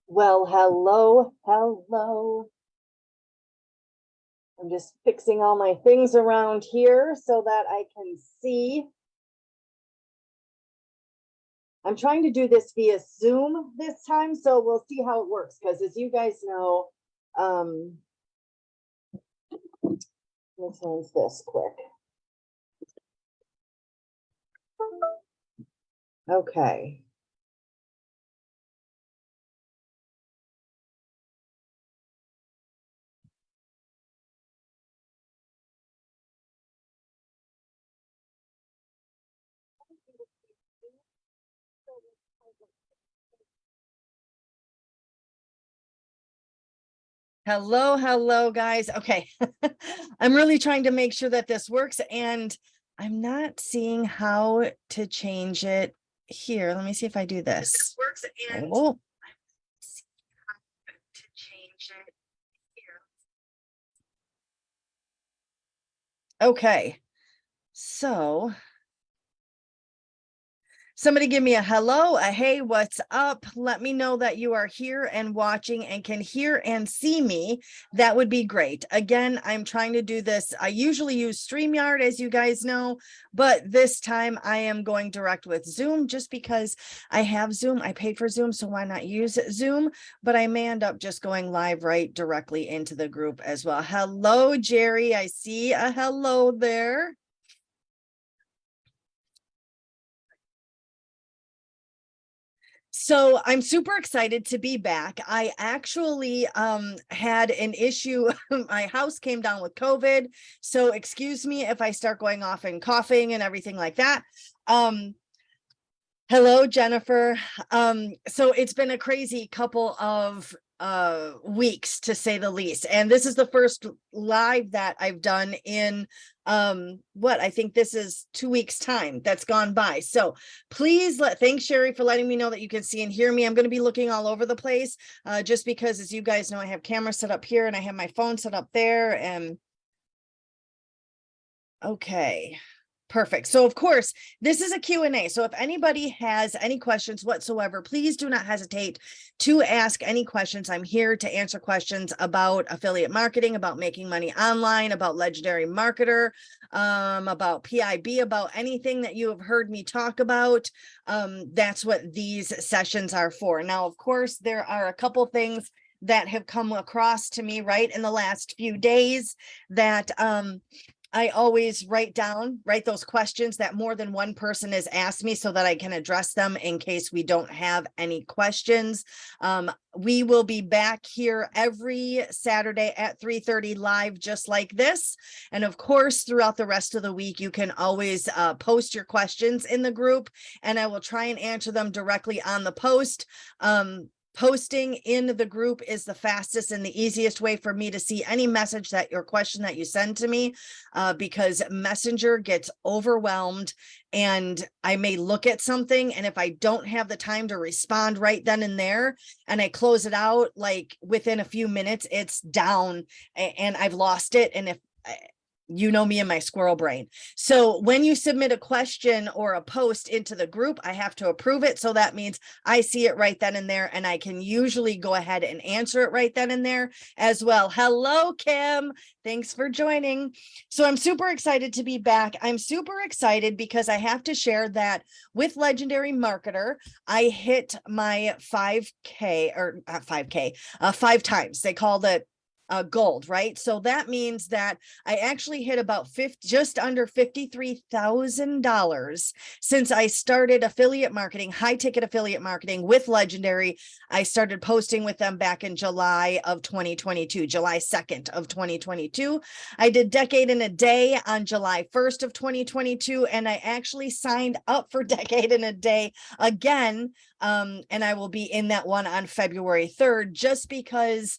Well, hello. I'm just fixing all my things around here so that I can see. I'm trying to do this via Zoom this time, so we'll see how it works. Because as you guys know, let's change this quick. Okay. Hello, guys. Okay. I'm really trying to make sure that this works, and I'm not seeing how to change it here. Let me see if I do this. Oh. Okay. So somebody give me a hello, a hey, what's up? Let me know that you are here and watching and can hear and see me. That would be great. Again, I'm trying to do this. I usually use StreamYard, as you guys know, but this time I am going direct with Zoom just because I have Zoom. I paid for Zoom, so why not use Zoom? But I may end up just going live right directly into the group as well. Hello, Jerry. I see a hello there. So I'm super excited to be back. I actually had an issue. My house came down with COVID. So excuse me if I start going off and coughing and everything like that. Hello, Jennifer. So it's been a crazy couple of weeks, to say the least. And this is the first live that I've done in what I think this is 2 weeks time that's gone by. So please thanks Sherry for letting me know that you can see and hear me. I'm going to be looking all over the place just because, as you guys know, I have camera set up here and I have my phone set up there. And okay. Perfect. So of course, this is a Q&A. So if anybody has any questions whatsoever, please do not hesitate to ask any questions. I'm here to answer questions about affiliate marketing, about making money online, about Legendary Marketer, about PIB, about anything that you have heard me talk about. That's what these sessions are for. Now, of course, there are a couple things that have come across to me right in the last few days that I always write those questions that more than one person has asked me so that I can address them in case we don't have any questions. We will be back here every Saturday at 3:30 live, just like this. And of course, throughout the rest of the week, you can always post your questions in the group and I will try and answer them directly on the post. Posting in the group is the fastest and the easiest way for me to see any message that your question that you send to me, because Messenger gets overwhelmed and I may look at something. And if I don't have the time to respond right then and there, and I close it out, like within a few minutes, it's down and I've lost it. And if you know me and my squirrel brain. So when you submit a question or a post into the group, I have to approve it. So that means I see it right then and there, and I can usually go ahead and answer it right then and there as well. Hello, Kim. Thanks for joining. So I'm super excited to be back. I'm super excited because I have to share that with Legendary Marketer, I hit my 5K or not 5K, 5 times. They called it gold, right? So that means that I actually hit about just under $53,000 since I started affiliate marketing, high ticket affiliate marketing with Legendary. I started posting with them back in July of 2022, July 2nd of 2022. I did Decade in a Day on July 1st of 2022, and I actually signed up for Decade in a Day again. And I will be in that one on February 3rd, just because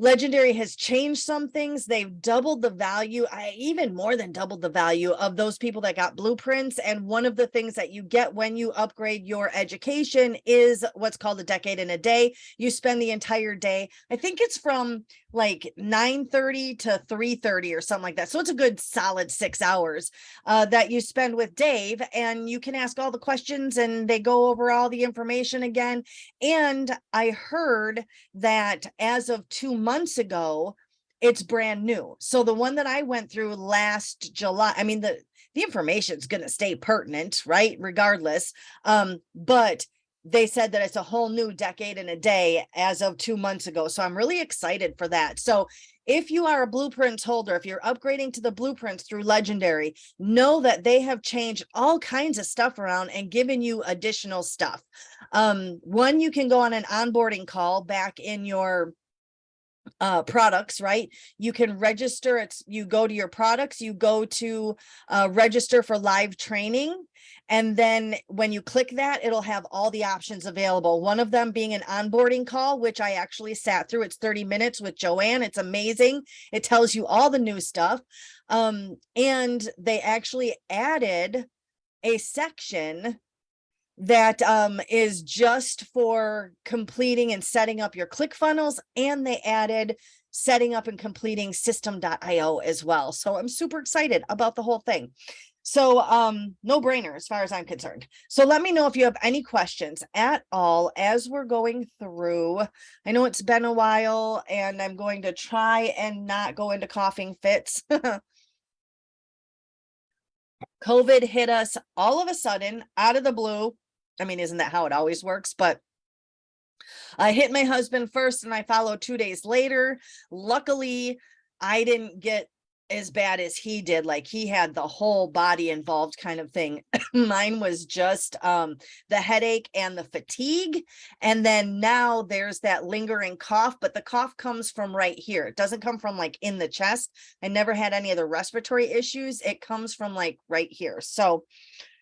Legendary has changed some things. They've doubled the value, even more than doubled the value of those people that got blueprints. And one of the things that you get when you upgrade your education is what's called a Decade in a Day. You spend the entire day. I think it's from like 9:30 to 3:30 or something like that. So it's a good solid 6 hours that you spend with Dave, and you can ask all the questions and they go over all the information again. And I heard that as of 2 months ago, it's brand new. So the one that I went through last July, I mean, the information is going to stay pertinent, right? Regardless. But they said that it's a whole new decade and a day as of 2 months ago. So I'm really excited for that. So if you are a Blueprints holder, if you're upgrading to the Blueprints through Legendary, know that they have changed all kinds of stuff around and given you additional stuff. One, you can go on an onboarding call back in your products, right? You can register. You go to your products, you go to register for live training. And then when you click that, it'll have all the options available. One of them being an onboarding call, which I actually sat through. It's 30 minutes with Joanne. It's amazing. It tells you all the new stuff. And they actually added a section that is just for completing and setting up your ClickFunnels, and they added setting up and completing System.io as well. So I'm super excited about the whole thing. So no brainer as far as I'm concerned. So let me know if you have any questions at all as we're going through. I know it's been a while, and I'm going to try and not go into coughing fits. COVID hit us all of a sudden out of the blue. I mean, isn't that how it always works? But I hit my husband first and I followed 2 days later. Luckily, I didn't get as bad as he did. Like, he had the whole body involved kind of thing. Mine was just the headache and the fatigue. And then now there's that lingering cough, but the cough comes from right here. It doesn't come from like in the chest. I never had any of the respiratory issues. It comes from like right here. So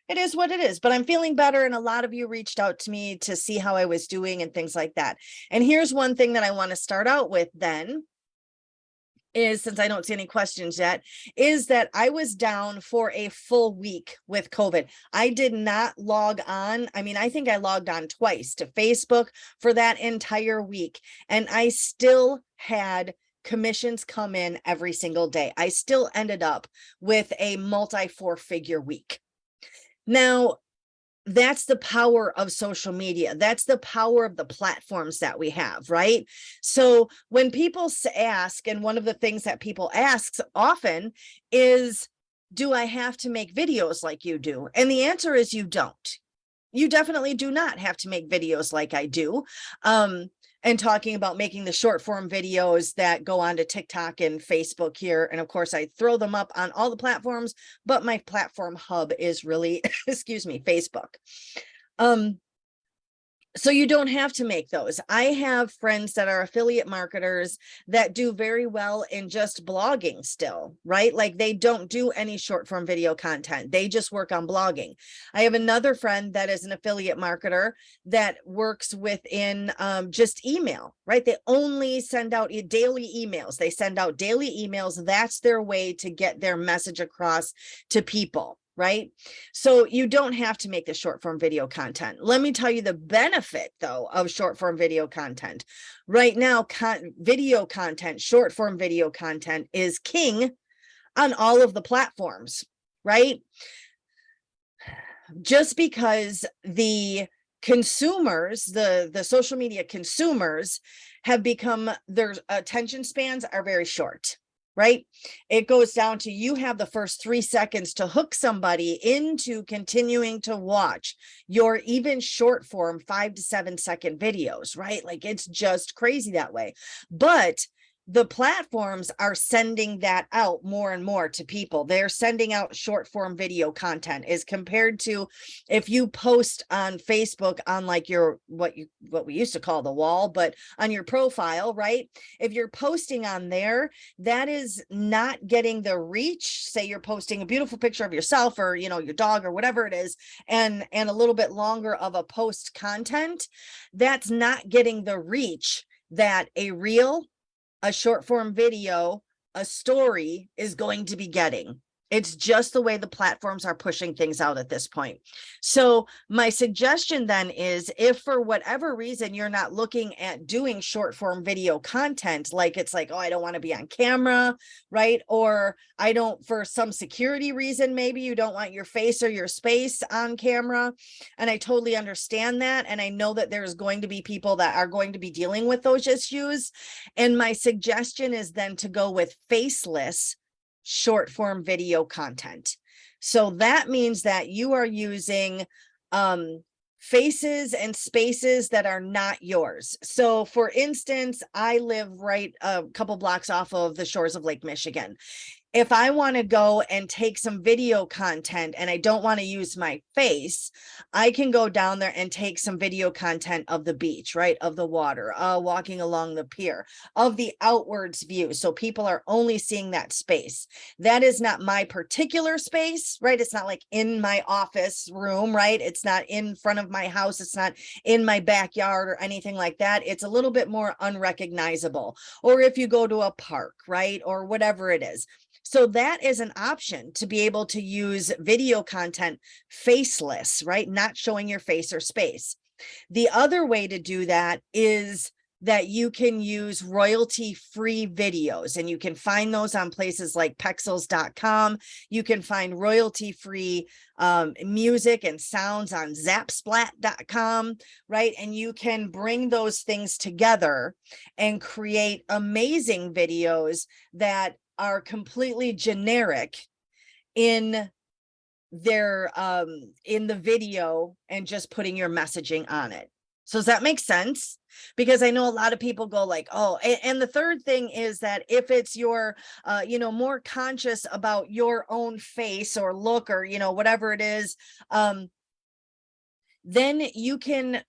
it is what it is, but I'm feeling better. And a lot of you reached out to me to see how I was doing and things like that. And here's one thing that I want to start out with then is, since I don't see any questions yet, is that I was down for a full week with COVID. I did not log on. I mean, I think I logged on twice to Facebook for that entire week, and I still had commissions come in every single day. I still ended up with a multi-4-figure week. Now, that's the power of social media. That's the power of the platforms that we have, right? So when people ask, and one of the things that people ask often is, do I have to make videos like you do? And the answer is you don't. You definitely do not have to make videos like I do. And talking about making the short form videos that go on to TikTok and Facebook here. And of course, I throw them up on all the platforms, but my platform hub is really, excuse me, Facebook. So you don't have to make those. I have friends that are affiliate marketers that do very well in just blogging still, right? Like, they don't do any short form video content. They just work on blogging. I have another friend that is an affiliate marketer that works within just email, right? They only send out daily emails. They send out daily emails. That's their way to get their message across to people. Right? So you don't have to make the short form video content. Let me tell you the benefit though of short form video content. Right now, video content, short form video content is king on all of the platforms, right? Just because the consumers, the social media consumers have become, their attention spans are very short. Right? It goes down to, you have the first 3 seconds to hook somebody into continuing to watch your even short form 5 to 7 second videos, right? Like, it's just crazy that way. But the platforms are sending that out more and more to people. They're sending out short form video content, as compared to if you post on Facebook on like your, what we used to call the wall, but on your profile, right? If you're posting on there, that is not getting the reach. Say you're posting a beautiful picture of yourself, or, you know, your dog or whatever it is, and a little bit longer of a post content, that's not getting the reach that a reel, a short form video, a story is going to be getting. It's just the way the platforms are pushing things out at this point. So my suggestion then is, if for whatever reason you're not looking at doing short form video content, like it's like, oh, I don't want to be on camera, right? Or I don't, for some security reason, maybe you don't want your face or your space on camera. And I totally understand that. And I know that there's going to be people that are going to be dealing with those issues. And my suggestion is then to go with faceless short form video content. So that means that you are using faces and spaces that are not yours. So for instance, I live right a couple blocks off of the shores of Lake Michigan. If I want to go and take some video content and I don't want to use my face, I can go down there and take some video content of the beach, right? Of the water, walking along the pier, of the outwards view. So people are only seeing that space. That is not my particular space, right? It's not like in my office room, right? It's not in front of my house. It's not in my backyard or anything like that. It's a little bit more unrecognizable. Or if you go to a park, right? Or whatever it is. So that is an option, to be able to use video content faceless, right? Not showing your face or space. The other way to do that is that you can use royalty-free videos, and you can find those on places like Pexels.com. You can find royalty-free music and sounds on Zapsplat.com, right? And you can bring those things together and create amazing videos that are completely generic in their in the video, and just putting your messaging on it. So does that make sense? Because I know a lot of people go like, oh, and the third thing is that if it's your more conscious about your own face or look, or whatever it is, then you can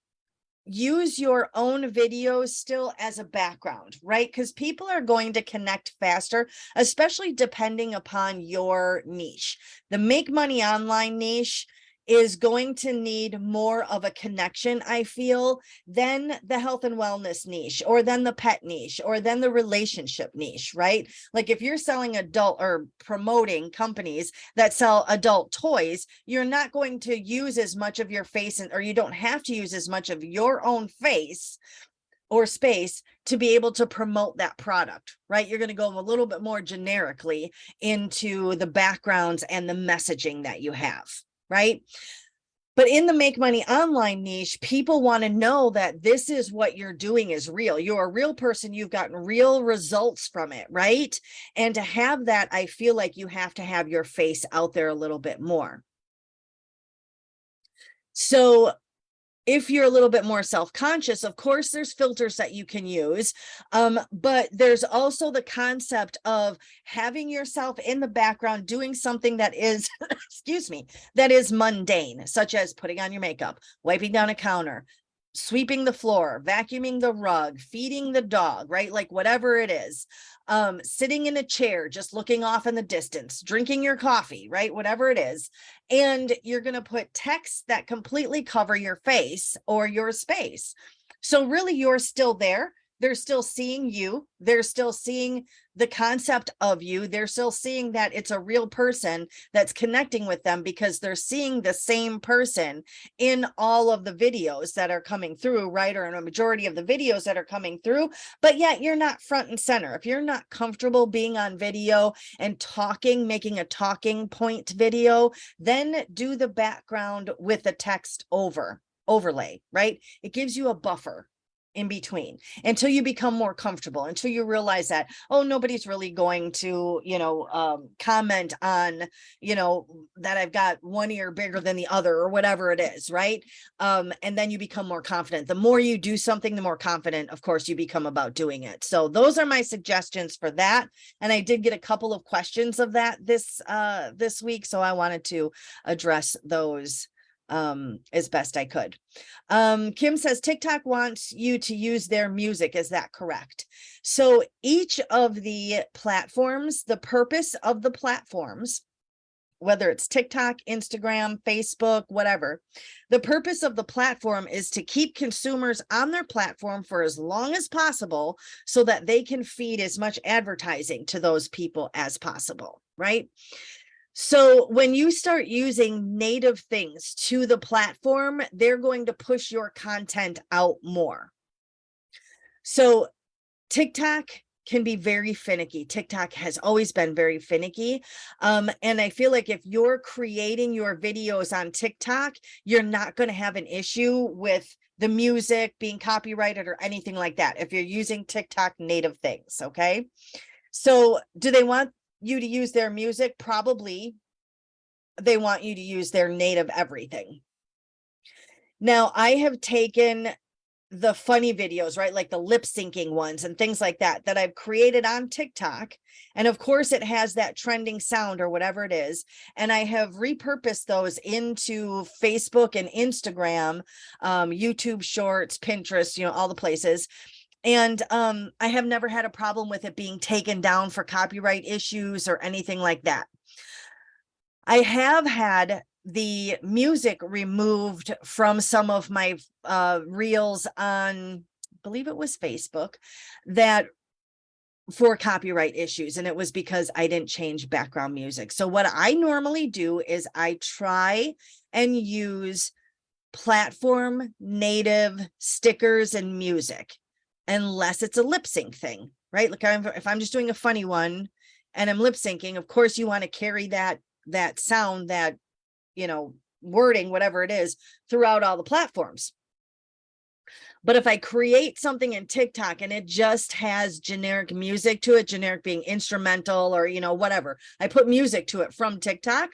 use your own videos still as a background, right? Because people are going to connect faster, especially depending upon your niche. The make money online niche is going to need more of a connection, I feel, than the health and wellness niche, or then the pet niche, or then the relationship niche, right? Like if you're selling adult or promoting companies that sell adult toys, you're not going to use as much of your face, or you don't have to use as much of your own face or space to be able to promote that product, right? You're going to go a little bit more generically into the backgrounds and the messaging that you have, right? But in the make money online niche, people want to know that this is what you're doing is real. You're a real person. You've gotten real results from it, right? And to have that, I feel like you have to have your face out there a little bit more. So if you're a little bit more self-conscious, of course, there's filters that you can use. But there's also the concept of having yourself in the background doing something that is, excuse me, that is mundane, such as putting on your makeup, wiping down a counter, sweeping the floor, vacuuming the rug, feeding the dog, right? Like whatever it is, sitting in a chair, just looking off in the distance, drinking your coffee, right? Whatever it is. And you're going to put text that completely cover your face or your space. So really you're still there. They're still seeing you. They're still seeing the concept of you. They're still seeing that it's a real person that's connecting with them, because they're seeing the same person in all of the videos that are coming through, right? Or in a majority of the videos that are coming through, but yet you're not front and center. If you're not comfortable being on video and talking, making a talking point video, then do the background with the text overlay, right? It gives you a buffer in between until you become more comfortable, until you realize that, oh, nobody's really going to, comment on, that I've got one ear bigger than the other, or whatever it is, right? And then you become more confident. The more you do something, the more confident, of course, you become about doing it. So those are my suggestions for that. And I did get a couple of questions of that this week, so I wanted to address those as best I could. Kim says TikTok wants you to use their music. Is that correct? So each of the platforms, the purpose of the platforms, whether it's TikTok, Instagram, Facebook, whatever, the purpose of the platform is to keep consumers on their platform for as long as possible, so that they can feed as much advertising to those people as possible, right? So when you start using native things to the platform, they're going to push your content out more. So TikTok can be very finicky. TikTok has always been very finicky. And I feel like if you're creating your videos on TikTok, you're not going to have an issue with the music being copyrighted or anything like that if you're using TikTok native things. Okay. So do they want you to use their music? Probably. They want you to use their native everything. Now, I have taken the funny videos, right? Like the lip syncing ones and things like that, that I've created on TikTok. And of course it has that trending sound or whatever it is. And I have repurposed those into Facebook and Instagram, YouTube shorts, Pinterest, you know, all the places. And I have never had a problem with it being taken down for copyright issues or anything like that. I have had the music removed from some of my reels on, I believe it was Facebook, that for copyright issues. And it was because I didn't change background music. So what I normally do is I try and use platform native stickers and music, unless it's a lip sync thing, right? Like if I'm just doing a funny one and I'm lip syncing, of course you want to carry that sound, that, you know, wording, whatever it is, throughout all the platforms. But if I create something in TikTok and it just has generic music to it, generic being instrumental or, you know, whatever, I put music to it from TikTok.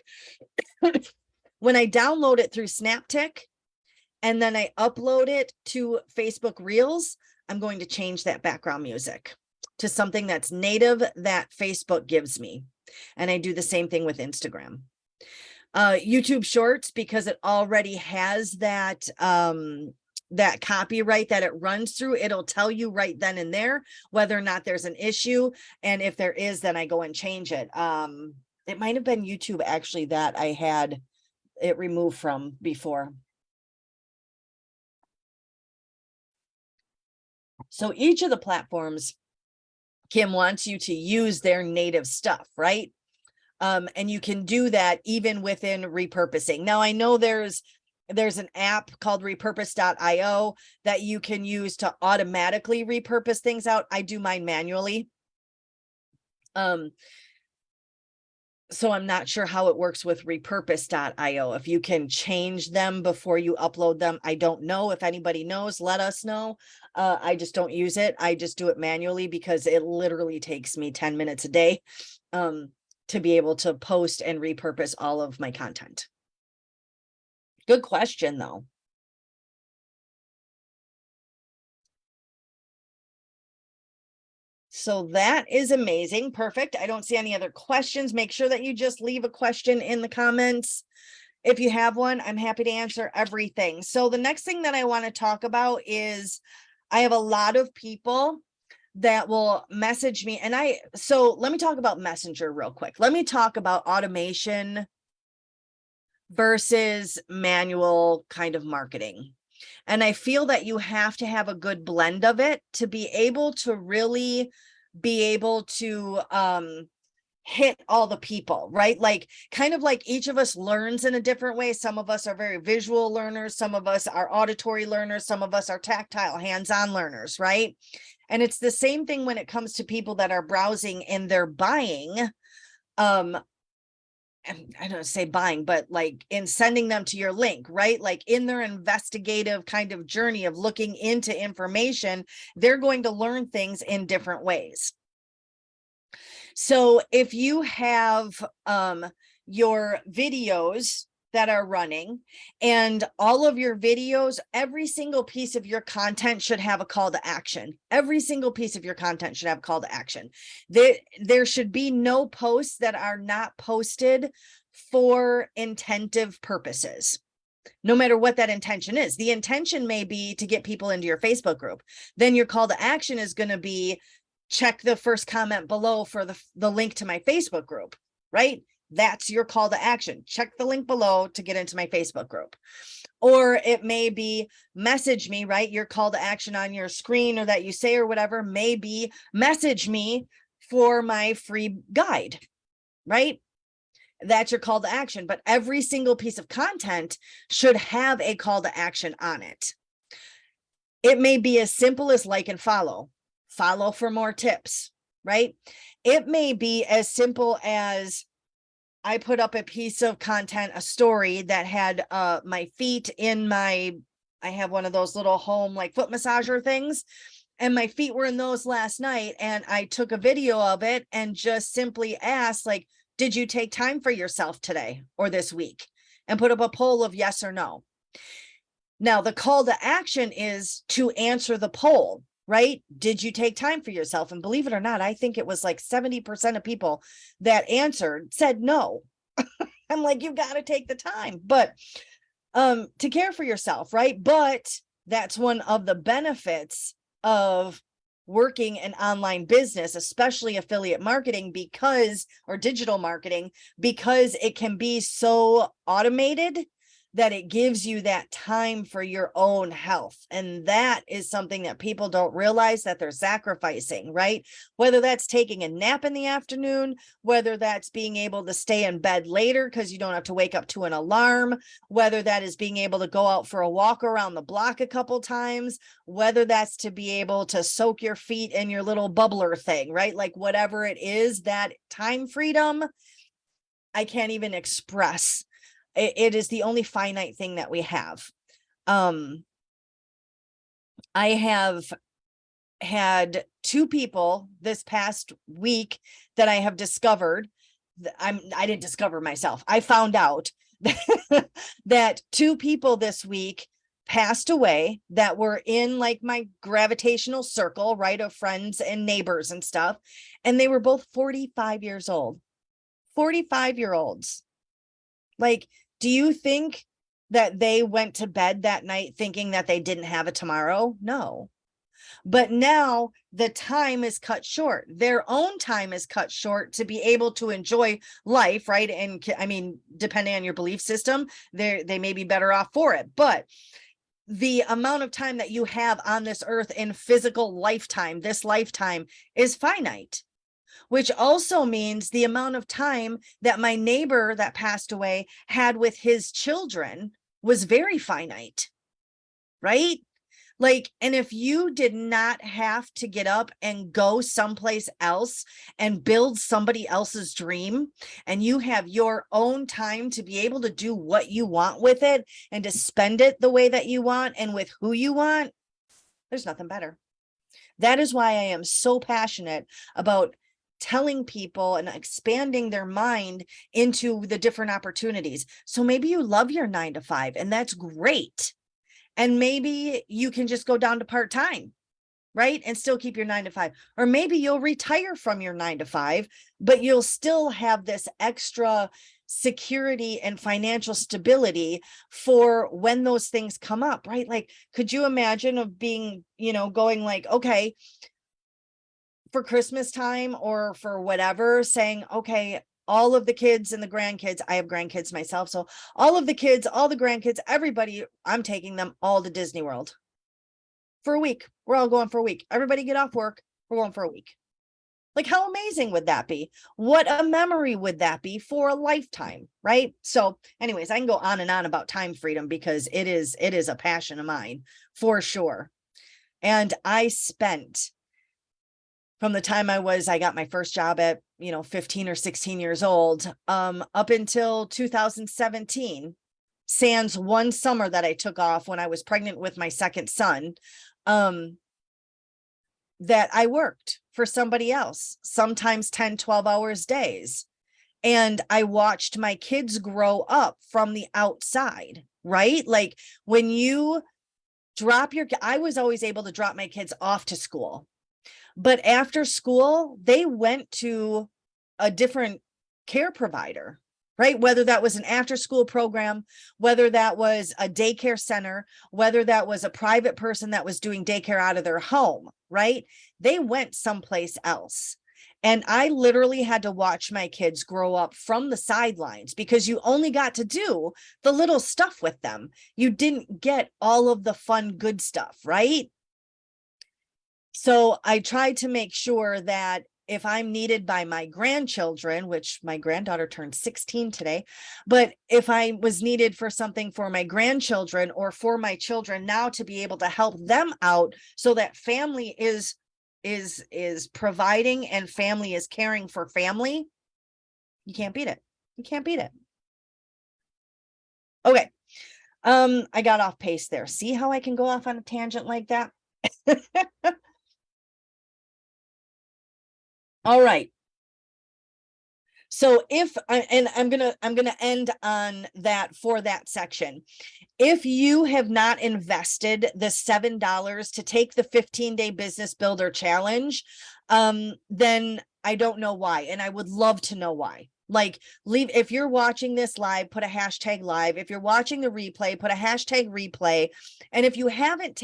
When I download it through Snaptic and then I upload it to Facebook Reels, I'm going to change that background music to something that's native that Facebook gives me. And I do the same thing with Instagram. YouTube Shorts, because it already has that that copyright that it runs through, it'll tell you right then and there whether or not there's an issue. And if there is, then I go and change it. It might have been YouTube actually that I had it removed from before. So each of the platforms, Kim, wants you to use their native stuff, right? And you can do that even within repurposing. Now, I know there's an app called repurpose.io that you can use to automatically repurpose things out. I do mine manually. So I'm not sure how it works with repurpose.io. If you can change them before you upload them, I don't know. If anybody knows, let us know. I just don't use it. I just do it manually because it literally takes me 10 minutes a day to be able to post and repurpose all of my content. Good question, though. So that is amazing. Perfect. I don't see any other questions. Make sure that you just leave a question in the comments. If you have one, I'm happy to answer everything. So the next thing that I want to talk about is I have a lot of people that will message me. And so let me talk about Messenger real quick. Let me talk about automation versus manual kind of marketing. And I feel that you have to have a good blend of it to be able to really be able to hit all the people, right? Like kind of like each of us learns in a different way. Some of us are very visual learners. Some of us are auditory learners. Some of us are tactile, hands-on learners, right? And it's the same thing when it comes to people that are browsing and they're buying. I don't say buying, but like in sending them to your link, right? Like in their investigative kind of journey of looking into information, they're going to learn things in different ways. So if you have your videos that are running and all of your videos, every single piece of your content should have a call to action. Every single piece of your content should have a call to action. There should be no posts that are not posted for intentive purposes, no matter what that intention is. The intention may be to get people into your Facebook group. Then your call to action is going to be check the first comment below for the link to my Facebook group, right? That's your call to action. Check the link below to get into my Facebook group. Or it may be message me, right? Your call to action on your screen or that you say or whatever may be message me for my free guide, right? That's your call to action. But every single piece of content should have a call to action on it. It may be as simple as like and follow for more tips, right? It may be as simple as I put up a piece of content, a story that had my feet in I have one of those little home like foot massager things, and my feet were in those last night. And I took a video of it and just simply asked, like, did you take time for yourself today or this week? And put up a poll of yes or no. Now, the call to action is to answer the poll, right? Did you take time for yourself? And believe it or not, I think it was like 70% of people that answered said no. I'm like, you've got to take the time, but to care for yourself, right? But that's one of the benefits of working an online business, especially affiliate marketing, or digital marketing, because it can be so automated that it gives you that time for your own health. And that is something that people don't realize that they're sacrificing, right? Whether that's taking a nap in the afternoon, whether that's being able to stay in bed later because you don't have to wake up to an alarm, whether that is being able to go out for a walk around the block a couple times, whether that's to be able to soak your feet in your little bubbler thing, right? Like whatever it is, that time freedom, I can't even express. It is the only finite thing that we have. I have had 2 people this past week that I have discovered. I didn't discover myself. I found out that 2 people this week passed away that were in like my gravitational circle, right, of friends and neighbors and stuff. And they were both 45 years old, 45-year-olds. Like, do you think that they went to bed that night thinking that they didn't have a tomorrow? No. But now the time is cut short. Their own time is cut short to be able to enjoy life, right? And I mean, depending on your belief system, they may be better off for it. But the amount of time that you have on this earth in physical lifetime, this lifetime, is finite. Which also means the amount of time that my neighbor that passed away had with his children was very finite, right? Like, and if you did not have to get up and go someplace else and build somebody else's dream, and you have your own time to be able to do what you want with it and to spend it the way that you want and with who you want, there's nothing better. That is why I am so passionate about telling people and expanding their mind into the different opportunities. So maybe you love your 9 to 5 and that's great. And maybe you can just go down to part-time, right? And still keep your 9 to 5. Or maybe you'll retire from your 9 to 5, but you'll still have this extra security and financial stability for when those things come up, right? Like, could you imagine of being, going like, okay, for Christmas time or for whatever, saying, okay, all of the kids and the grandkids, I have grandkids myself. So all of the kids, all the grandkids, everybody, I'm taking them all to Disney World for a week. We're all going for a week. Everybody get off work. We're going for a week. Like, how amazing would that be? What a memory would that be for a lifetime, right? So anyways, I can go on and on about time freedom because it is a passion of mine for sure. And I spent, from the time I got my first job at, 15 or 16 years old, up until 2017, sans one summer that I took off when I was pregnant with my second son, that I worked for somebody else, sometimes 10, 12 hours days. And I watched my kids grow up from the outside, right? Like when you I was always able to drop my kids off to school. But after school, they went to a different care provider, right? Whether that was an after school program, whether that was a daycare center, whether that was a private person that was doing daycare out of their home, right? They went someplace else. And I literally had to watch my kids grow up from the sidelines because you only got to do the little stuff with them. You didn't get all of the fun, good stuff, right? So I tried to make sure that if I'm needed by my grandchildren, which my granddaughter turned 16 today, but if I was needed for something for my grandchildren or for my children now to be able to help them out so that family is providing and family is caring for family, you can't beat it. You can't beat it. Okay. I got off pace there. See how I can go off on a tangent like that? All right. So if and I'm gonna end on that for that section. If you have not invested the $7 to take the 15-day business builder challenge, then I don't know why. And I would love to know why. Like, leave, if you're watching this live, put a hashtag live. If you're watching the replay, put a hashtag replay. And if you haven't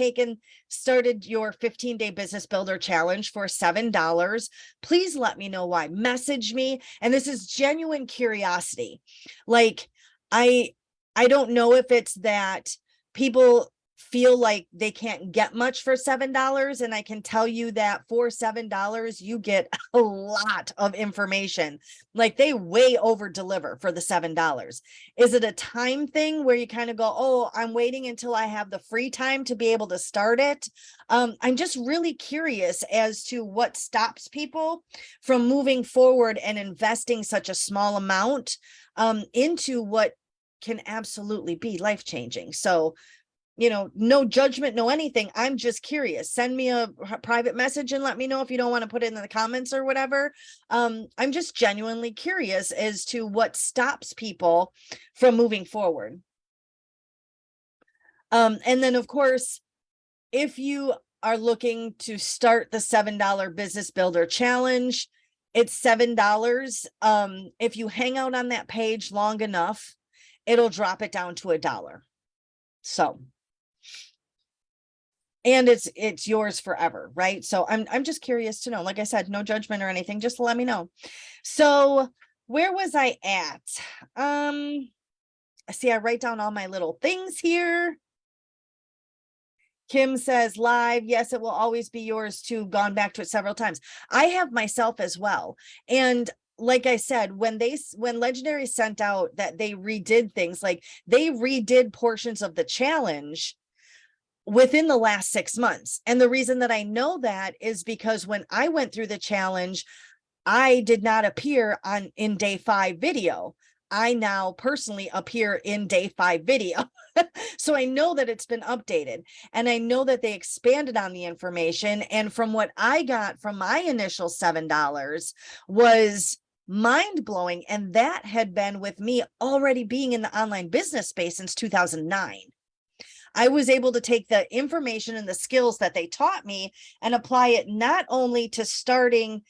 started your 15-day business builder challenge for $7, please let me know why. Message me. And this is genuine curiosity. Like, I don't know if it's that people feel like they can't get much for $7. And I can tell you that for $7, you get a lot of information. Like, they way over deliver for the $7. Is it a time thing where you kind of go, oh, I'm waiting until I have the free time to be able to start it? I'm just really curious as to what stops people from moving forward and investing such a small amount into what can absolutely be life-changing. So, no judgment, no anything. I'm just curious. Send me a private message and let me know if you don't want to put it in the comments or whatever. I'm just genuinely curious as to what stops people from moving forward. And then of course, if you are looking to start the $7 business builder challenge, it's $7. If you hang out on that page long enough, it'll drop it down to $1. So, and it's yours forever, right? So I'm just curious to know. Like I said, no judgment or anything, just let me know. So where was I at? See, I write down all my little things here. Kim says live. Yes, it will always be yours too. Gone back to it several times. I have myself as well. And like I said, when Legendary sent out that they redid things, like they redid portions of the challenge within the last 6 months. And the reason that I know that is because when I went through the challenge, I did not appear in day 5 video. I now personally appear in day 5 video. So I know that it's been updated, and I know that they expanded on the information. And from what I got from my initial $7 was mind blowing. And that had been with me already being in the online business space since 2009. I was able to take the information and the skills that they taught me and apply it not only to starting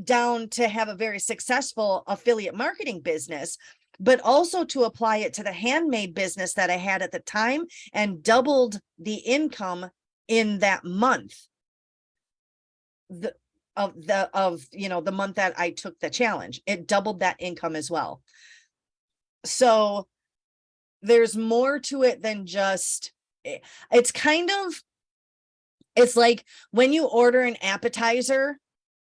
down to have a very successful affiliate marketing business, but also to apply it to the handmade business that I had at the time and doubled the income in that month. The month that I took the challenge, it doubled that income as well. So there's more to it than just, it's like when you order an appetizer,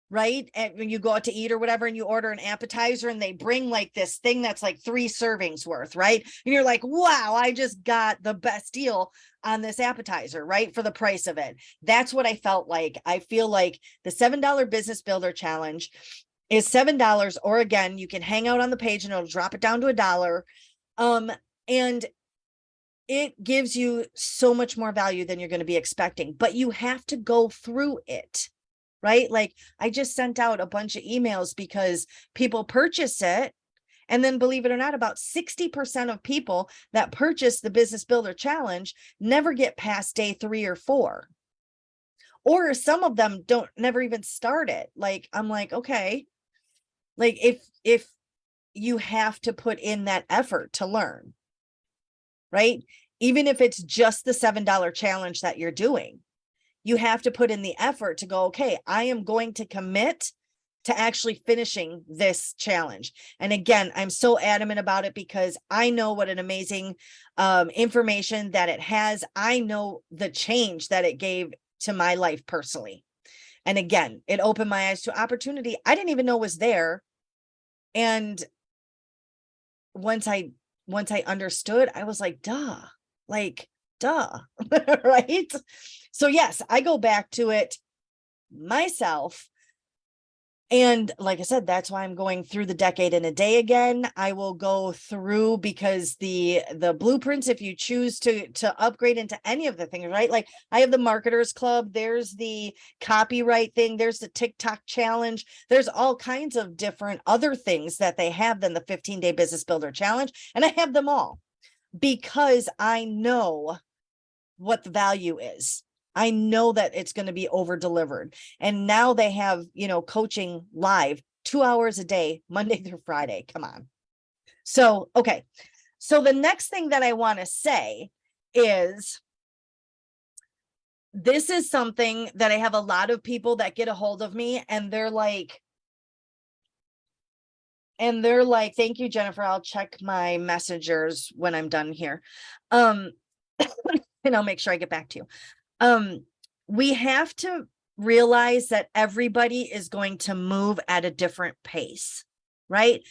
right? And when you go out to eat or whatever, and you order an appetizer and they bring like this thing that's like 3 servings worth, right? And you're like, wow, I just got the best deal on this appetizer, right? For the price of it. That's what I felt like. I feel like the $7 business builder challenge is $7, or again, you can hang out on the page and it'll drop it down to $1. And it gives you so much more value than you're going to be expecting, but you have to go through it, right? Like I just sent out a bunch of emails because people purchase it. And then believe it or not, about 60% of people that purchase the business builder challenge never get past day 3 or 4. Or some of them never even start it. Like, I'm like, okay, like if you have to put in that effort to learn, right? Even if it's just the $7 challenge that you're doing, you have to put in the effort to go, okay, I am going to commit to actually finishing this challenge. And again, I'm so adamant about it because I know what an amazing information that it has. I know the change that it gave to my life personally. And again, it opened my eyes to opportunity I didn't even know was there. And once I understood, I was like, duh, right? So yes, I go back to it myself. And like I said, that's why I'm going through the Decade in a Day again. I will go through because the blueprints, if you choose to upgrade into any of the things, right? Like I have the Marketers Club, there's the copyright thing, there's the TikTok challenge, there's all kinds of different other things that they have than the 15-day business builder challenge. And I have them all because I know what the value is. I know that it's going to be over delivered. And now they have, coaching live 2 hours a day, Monday through Friday. Come on. So, okay. So the next thing that I want to say is this is something that I have a lot of people that get a hold of me and they're like, thank you, Jennifer. I'll check my messengers when I'm done here. And I'll make sure I get back to you. We have to realize that everybody is going to move at a different pace, right?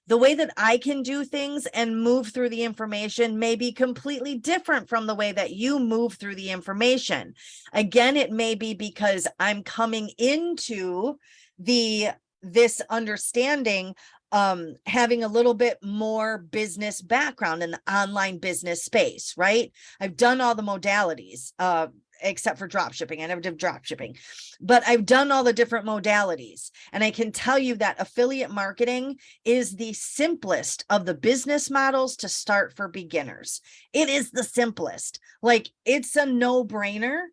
The way that I can do things and move through the information may be completely different from the way that you move through the information. Again, it may be because I'm coming into this understanding, having a little bit more business background in the online business space, right? I've done all the modalities, except for drop shipping. I never did drop shipping, but I've done all the different modalities. And I can tell you that affiliate marketing is the simplest of the business models to start for beginners. It is the simplest. Like it's a no-brainer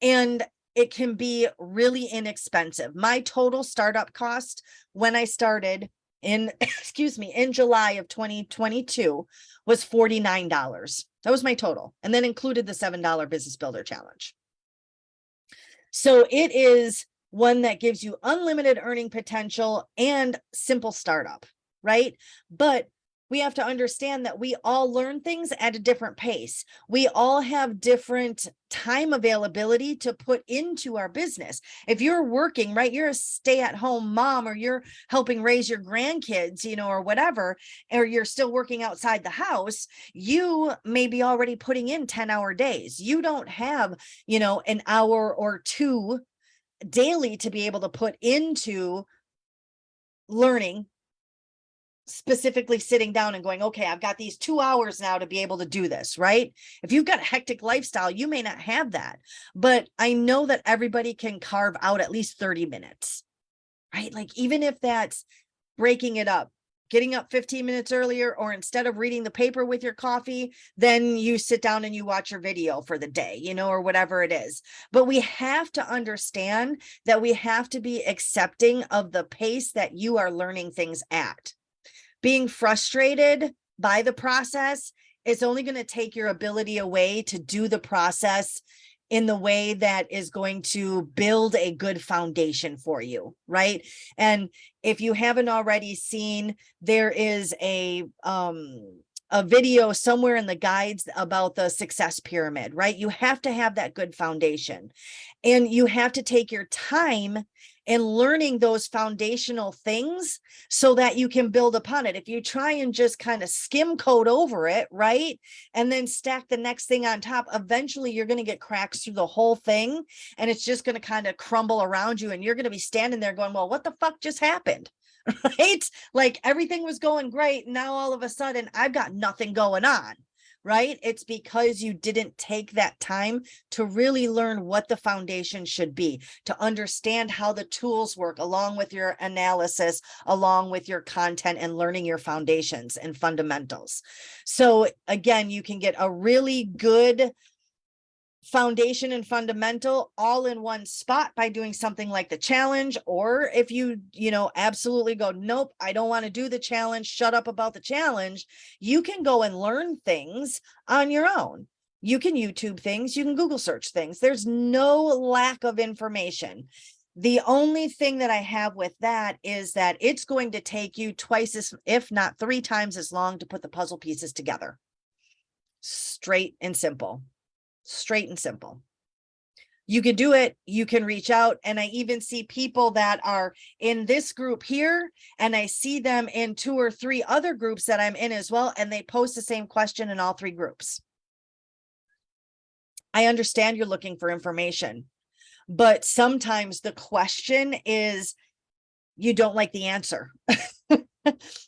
and it can be really inexpensive. My total startup cost when I started in July of 2022 was $49. That was my total, and then included the $7 business builder challenge. So it is one that gives you unlimited earning potential and simple startup, right? But we have to understand that we all learn things at a different pace. We all have different time availability to put into our business. If you're working, right, you're a stay-at-home mom, or you're helping raise your grandkids, or whatever, or you're still working outside the house, you may be already putting in 10-hour days. You don't have, an hour or two daily to be able to put into learning, specifically sitting down and going, okay, I've got these 2 hours now to be able to do this, right? If you've got a hectic lifestyle, you may not have that, but I know that everybody can carve out at least 30 minutes, right? Like even if that's breaking it up, getting up 15 minutes earlier, or instead of reading the paper with your coffee, then you sit down and you watch your video for the day, or whatever it is. But we have to understand that we have to be accepting of the pace that you are learning things at. Being frustrated by the process is only going to take your ability away to do the process in the way that is going to build a good foundation for you, right? And if you haven't already seen, there is a video somewhere in the guides about the success pyramid, right? You have to have that good foundation, and you have to take your time in learning those foundational things so that you can build upon it. If you try and just kind of skim code over it, right, and then stack the next thing on top, eventually you're going to get cracks through the whole thing, and it's just going to kind of crumble around you, and you're going to be standing there going, well, what the fuck just happened? Right? Like everything was going great. Now all of a sudden I've got nothing going on, right? It's because you didn't take that time to really learn what the foundation should be, to understand how the tools work, along with your analysis, along with your content, and learning your foundations and fundamentals. So again, you can get a really good foundation and fundamental all in one spot by doing something like the challenge. Or if you absolutely go, nope, I don't want to do the challenge, shut up about the challenge, you can go and learn things on your own. You can YouTube things, you can Google search things. There's no lack of information. The only thing that I have with that is that it's going to take you twice as, if not 3 times as long, to put the puzzle pieces together. Straight and simple. Straight and simple. You can do it. You can reach out. And I even see people that are in this group here, and I see them in 2 or 3 other groups that I'm in as well. And they post the same question in all 3 groups. I understand you're looking for information, but sometimes the question is, you don't like the answer,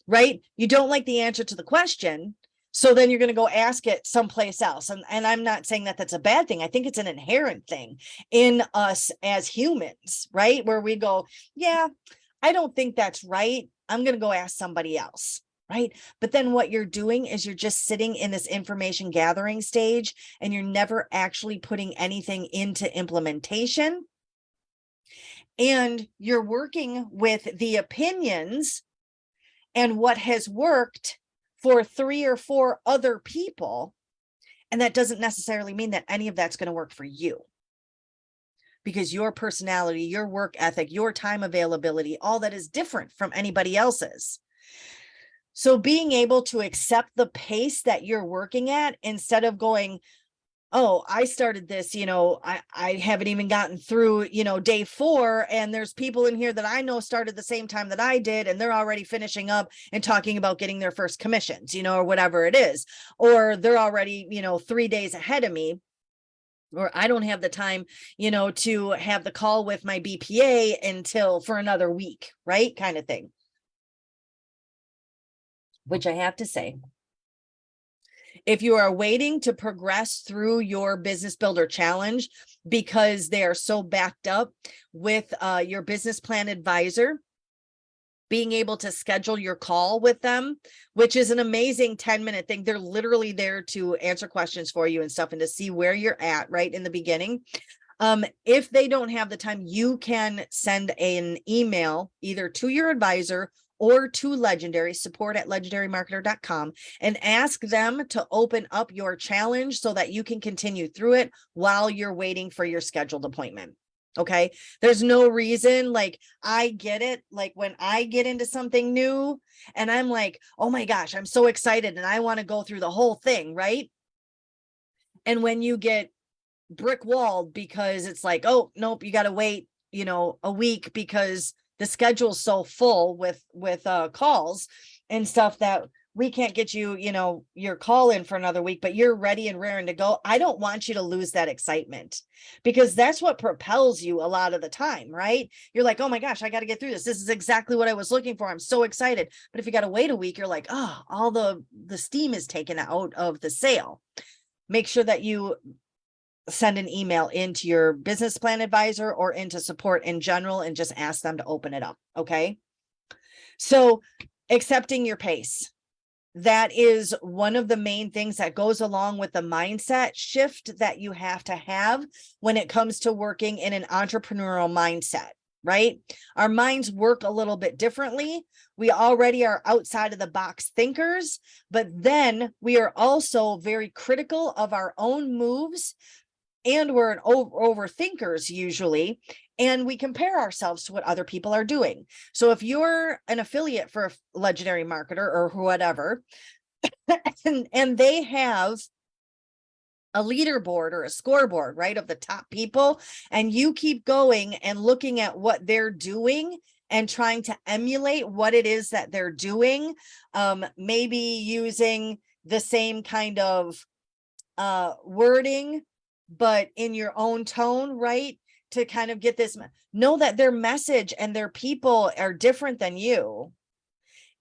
right? You don't like the answer to the question. So then you're going to go ask it someplace else. And I'm not saying that that's a bad thing. I think it's an inherent thing in us as humans, right? Where we go, yeah, I don't think that's right. I'm going to go ask somebody else, right? But then what you're doing is you're just sitting in this information gathering stage, and you're never actually putting anything into implementation. And you're working with the opinions and what has worked for 3 or 4 other people. And that doesn't necessarily mean that any of that's going to work for you, because your personality, your work ethic, your time availability, all that is different from anybody else's. So being able to accept the pace that you're working at, instead of going, oh, I started this, I haven't even gotten through, day 4. And there's people in here that I know started the same time that I did, and they're already finishing up and talking about getting their first commissions, or whatever it is, or they're already, 3 days ahead of me, or I don't have the time, to have the call with my BPA until for another week, right? Kind of thing. Which I have to say, if you are waiting to progress through your business builder challenge because they are so backed up with your business plan advisor, being able to schedule your call with them, which is an amazing 10-minute thing. They're literally there to answer questions for you and stuff, and to see where you're at right in the beginning. If they don't have the time, you can send an email either to your advisor or to Legendary, support@legendarymarketer.com, and ask them to open up your challenge so that you can continue through it while you're waiting for your scheduled appointment. Okay. There's no reason, like, I get it. Like, when I get into something new and I'm like, oh my gosh, I'm so excited and I want to go through the whole thing. Right. And when you get brick walled because it's like, oh, nope, you got to wait, a week because the schedule's so full with calls and stuff that we can't get you, your call in for another week, but you're ready and raring to go. I don't want you to lose that excitement, because that's what propels you a lot of the time, right? You're like, oh my gosh, I got to get through this. This is exactly what I was looking for. I'm so excited. But if you got to wait a week, you're like, oh, all the steam is taken out of the sale. Make sure that you send an email into your business plan advisor or into support in general and just ask them to open it up. Okay. So accepting your pace, that is one of the main things that goes along with the mindset shift that you have to have when it comes to working in an entrepreneurial mindset, right? Our minds work a little bit differently. We already are outside of the box thinkers, but then we are also very critical of our own moves. And we're an overthinkers usually, and we compare ourselves to what other people are doing. So if you're an affiliate for a Legendary Marketer or whatever, and they have a leaderboard or a scoreboard, right, of the top people, and you keep going and looking at what they're doing and trying to emulate what it is that they're doing, maybe using the same kind of wording, but in your own tone, right? To kind of get this, know that their message and their people are different than you.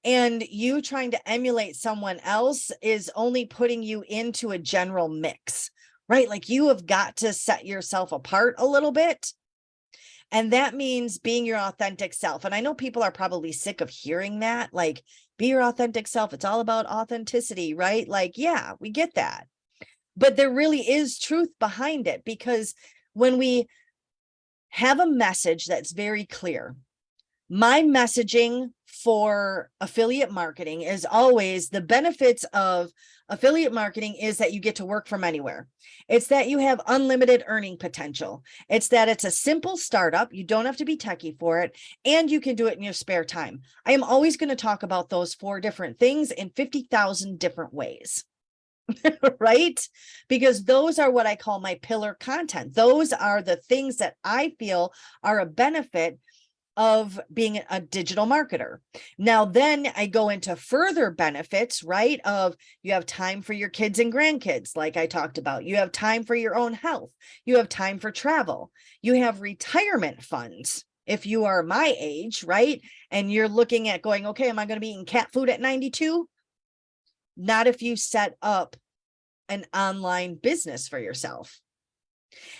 And you trying to emulate someone else is only putting you into a general mix, right? Like, you have got to set yourself apart a little bit. And that means being your authentic self. And I know people are probably sick of hearing that, like, be your authentic self. It's all about authenticity, right? Like, yeah, we get that. But there really is truth behind it, because when we have a message that's very clear, my messaging for affiliate marketing is always the benefits of affiliate marketing is that you get to work from anywhere. It's that you have unlimited earning potential. It's that it's a simple startup. You don't have to be techie for it, and you can do it in your spare time. I am always going to talk about those 4 different things in 50,000 different ways. right? Because those are what I call my pillar content. Those are the things that I feel are a benefit of being a digital marketer. Now, then I go into further benefits, right? Of you have time for your kids and grandkids, like I talked about. You have time for your own health. You have time for travel. You have retirement funds. If you are my age, right? And you're looking at going, okay, am I going to be eating cat food at 92? Not if you set up an online business for yourself.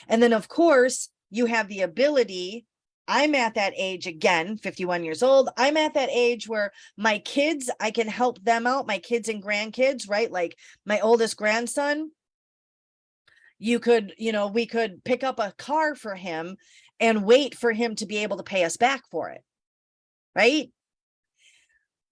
And then, of course, you have the ability. I'm at that age again, 51 years old. I'm at that age where my kids, I can help them out, my kids and grandkids, right? Like my oldest grandson, we could pick up a car for him and wait for him to be able to pay us back for it, right?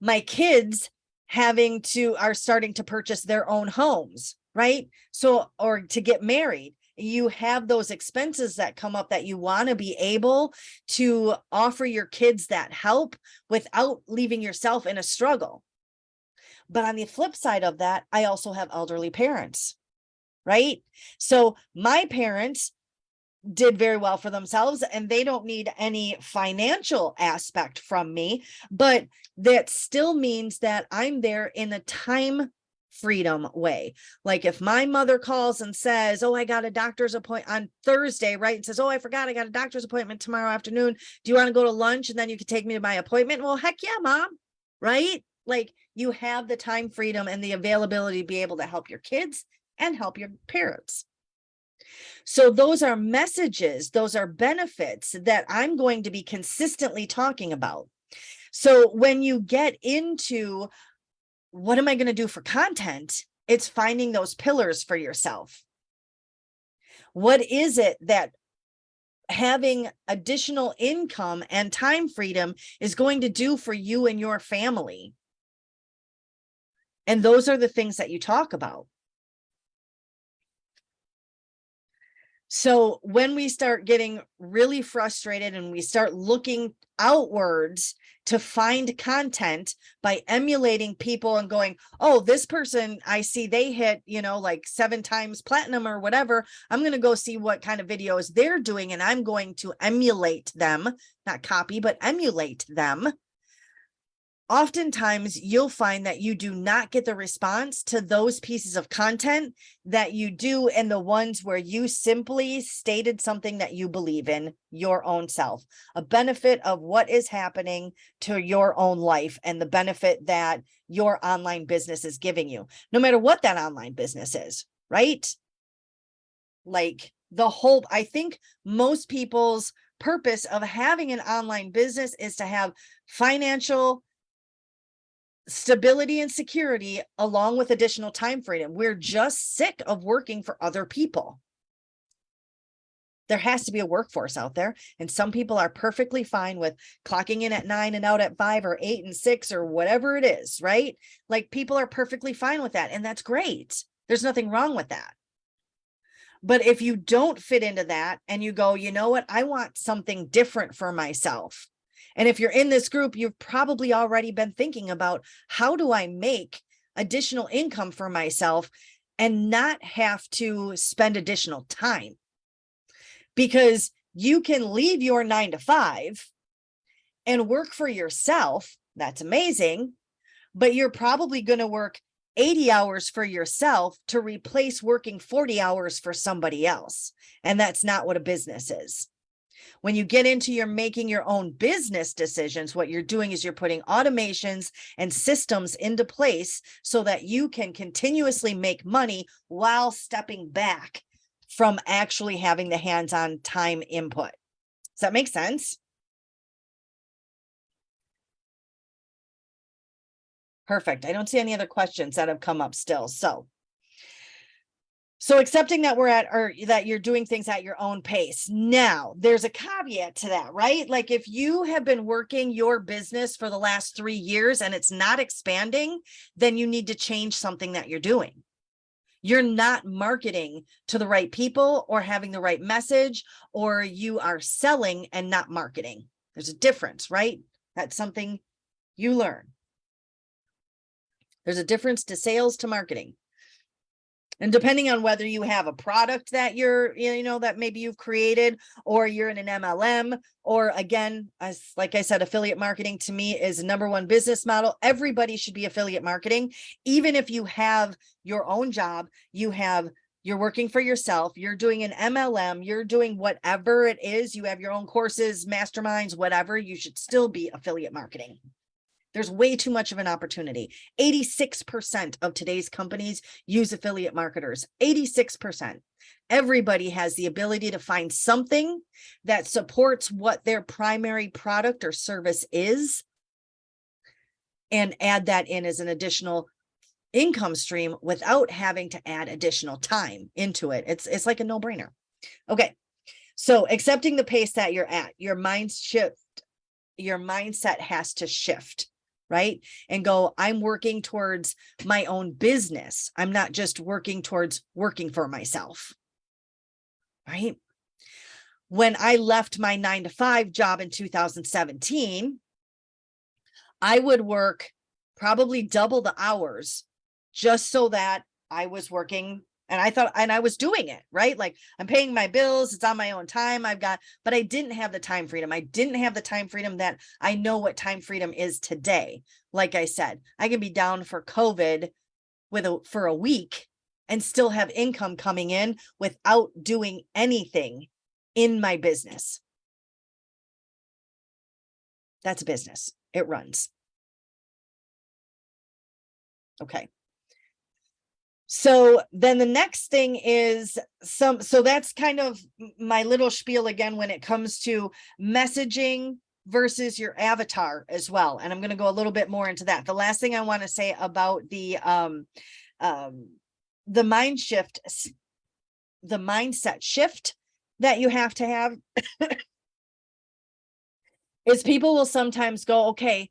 My kids are starting to purchase their own homes, right? So, or to get married. You have those expenses that come up that you want to be able to offer your kids that help without leaving yourself in a struggle. But on the flip side of that, I also have elderly parents, right? So my parents did very well for themselves and they don't need any financial aspect from me, but that still means that I'm there in a time freedom way. Like if my mother calls and says, oh, I got a doctor's appointment on Thursday, right? And says, oh, I forgot I got a doctor's appointment tomorrow afternoon. Do you want to go to lunch? And then you could take me to my appointment. Well, heck yeah, mom. Right? Like you have the time freedom and the availability to be able to help your kids and help your parents. So those are messages, those are benefits that I'm going to be consistently talking about. So when you get into what am I going to do for content, it's finding those pillars for yourself. What is it that having additional income and time freedom is going to do for you and your family? And those are the things that you talk about. So when we start getting really frustrated and we start looking outwards to find content by emulating people and going, oh, this person I see they hit, like 7 times platinum or whatever. I'm going to go see what kind of videos they're doing and I'm going to emulate them, not copy, but emulate them. Oftentimes you'll find that you do not get the response to those pieces of content that you do in the ones where you simply stated something that you believe in your own self, a benefit of what is happening to your own life and the benefit that your online business is giving you, no matter what that online business is, right? Like I think most people's purpose of having an online business is to have financial stability and security along with additional time freedom. We're just sick of working for other people. There has to be a workforce out there, and some people are perfectly fine with clocking in at 9 and out at 5 or 8 and 6 or whatever it is, right? Like people are perfectly fine with that, and that's great. There's nothing wrong with that. But if you don't fit into that and you go, you know what, I want something different for myself. And if you're in this group, you've probably already been thinking about how do I make additional income for myself and not have to spend additional time? Because you can leave your 9 to 5 and work for yourself. That's amazing. But you're probably going to work 80 hours for yourself to replace working 40 hours for somebody else. And that's not what a business is. When you get into your making your own business decisions, what you're doing is you're putting automations and systems into place so that you can continuously make money while stepping back from actually having the hands-on time input. Does that make sense? Perfect. I don't see any other questions that have come up still. So accepting that that you're doing things at your own pace. Now, there's a caveat to that, right? Like if you have been working your business for the last 3 years and it's not expanding, then you need to change something that you're doing. You're not marketing to the right people or having the right message, or you are selling and not marketing. There's a difference, right? That's something you learn. There's a difference to sales to marketing. And depending on whether you have a product that that maybe you've created, or you're in an MLM, or again, like I said, affiliate marketing to me is number one business model. Everybody should be affiliate marketing. Even if you have your own job, you're working for yourself, you're doing an MLM, you're doing whatever it is, you have your own courses, masterminds, whatever, you should still be affiliate marketing. There's way too much of an opportunity. 86% of today's companies use affiliate marketers. 86%. Everybody has the ability to find something that supports what their primary product or service is and add that in as an additional income stream without having to add additional time into it. It's like a no-brainer. Okay. So accepting the pace that you're at, your mindset has to shift. Right? And go, I'm working towards my own business. I'm not just working towards working for myself. Right? When I left my 9-to-5 job in 2017, I would work probably double the hours just so that I was working. And I was doing it, right? Like, I'm paying my bills. It's on my own time. But I didn't have the time freedom. I didn't have the time freedom that I know what time freedom is today. Like I said, I can be down for COVID for a week and still have income coming in without doing anything in my business. That's a business. It runs. Okay. So then the next thing is so that's kind of my little spiel again when it comes to messaging versus your avatar as well. And I'm going to go a little bit more into that. The last thing I want to say about the mindset shift that you have to have is people will sometimes go, okay,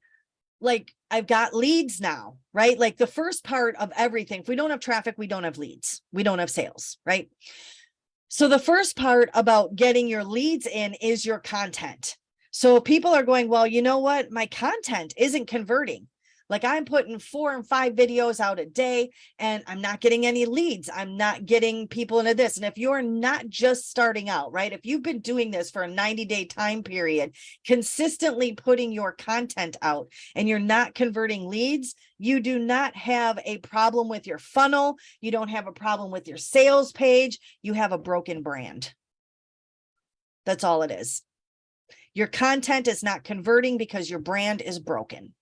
like, I've got leads now, right? Like, the first part of everything, if we don't have traffic, we don't have leads, we don't have sales, right? So the first part about getting your leads in is your content. So people are going, well, you know what? My content isn't converting. Like, I'm putting 4 and 5 videos out a day and I'm not getting any leads. I'm not getting people into this. And if you're not just starting out, right? If you've been doing this for a 90-day time period, consistently putting your content out and you're not converting leads, you do not have a problem with your funnel. You don't have a problem with your sales page. You have a broken brand. That's all it is. Your content is not converting because your brand is broken.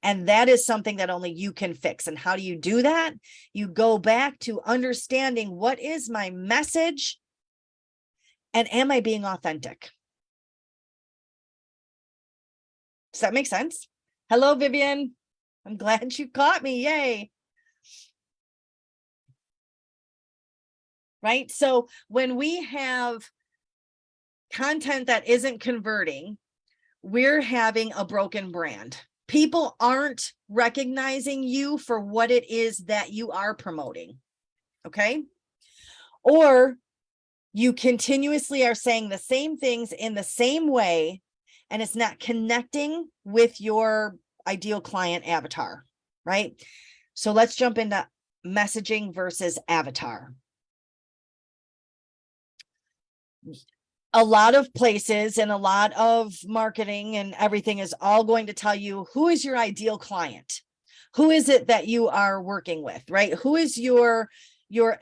And that is something that only you can fix. And how do you do that? You go back to understanding, what is my message and am I being authentic? Does that make sense? Hello, Vivian. I'm glad you caught me. Yay. Right? So when we have content that isn't converting, we're having a broken brand. People aren't recognizing you for what it is that you are promoting. Okay. Or you continuously are saying the same things in the same way, and it's not connecting with your ideal client avatar, right? So let's jump into messaging versus avatar. A lot of places and a lot of marketing and everything is all going to tell you, who is your ideal client? Who is it that you are working with, right? Who is your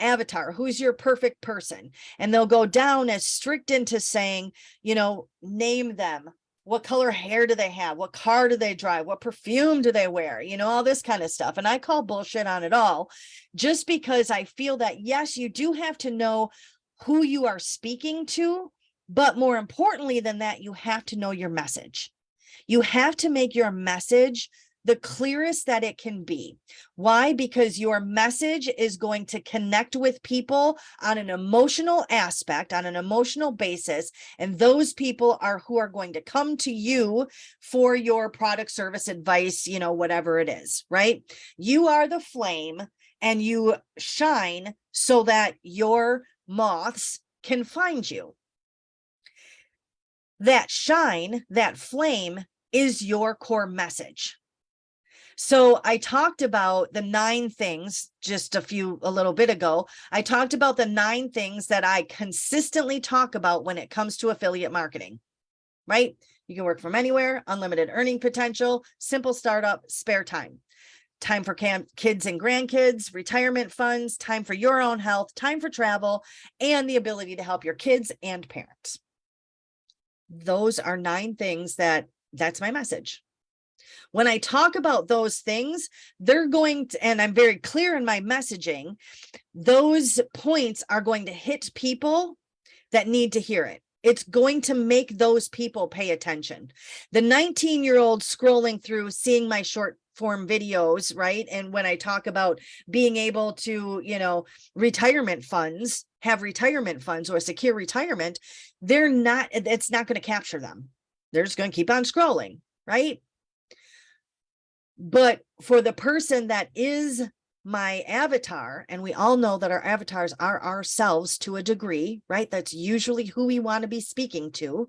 avatar? Who's your perfect person? And they'll go down as strict into saying, name them. What color hair do they have? What car do they drive? What perfume do they wear? All this kind of stuff. And I call bullshit on it all, just because I feel that, yes, you do have to know who you are speaking to. But more importantly than that, you have to know your message. You have to make your message the clearest that it can be. Why? Because your message is going to connect with people on an emotional aspect, on an emotional basis. And those people are who are going to come to you for your product, service, advice, whatever it is, right? You are the flame and you shine so that your moths can find you. That shine, that flame is your core message. So I talked about the 9 things just a little bit ago. I talked about the 9 things that I consistently talk about when it comes to affiliate marketing, right? You can work from anywhere, unlimited earning potential, simple startup, spare time. Time for kids and grandkids, retirement funds, time for your own health, time for travel, and the ability to help your kids and parents. Those are 9 things that's my message. When I talk about those things, they're going to, and I'm very clear in my messaging, those points are going to hit people that need to hear it. It's going to make those people pay attention. The 19-year-old scrolling through, seeing my short form videos, right? And when I talk about being able to, retirement funds, have retirement funds or secure retirement, it's not going to capture them. They're just going to keep on scrolling, right? But for the person that is my avatar, and we all know that our avatars are ourselves to a degree, right? That's usually who we want to be speaking to.